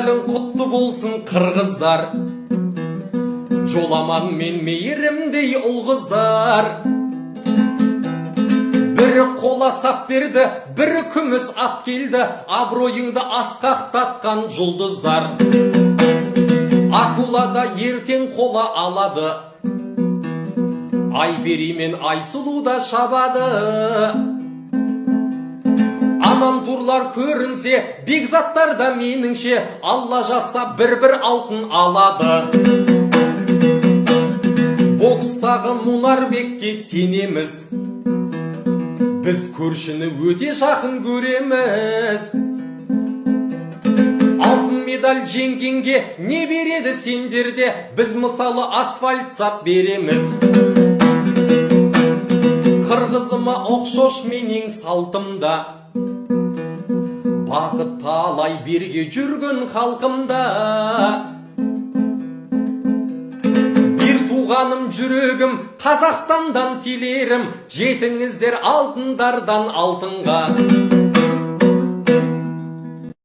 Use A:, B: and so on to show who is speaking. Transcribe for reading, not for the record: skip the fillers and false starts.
A: медалің құтты болсын қырғыздар, жоламан мен мейірімдей ұл-қыздар. Бірі қола сап берді, бірі күміс ат келді, абыройыңды асқақтатқан жұлдыздар. Акулада ертең қола алады, Айбери мен Айсұлуда шабады. Амантурлар көрінсе, бекзаттар да меніңше, Алла жаса бір-бір алтын алады. Бокстағы Мұнарбекке сенеміз, біз көршіні өте жақын көреміз. Алтын медаль жеңгенге не береді сендерде, біз мысалы асфальт сап береміз. Қырғызыма оқшош менің салтымда, бақыт талай берге жүрген халқымда. Bir туғаным жүрегім, Қазақстандан телерім, жетіңіздер алтындардан алтынға.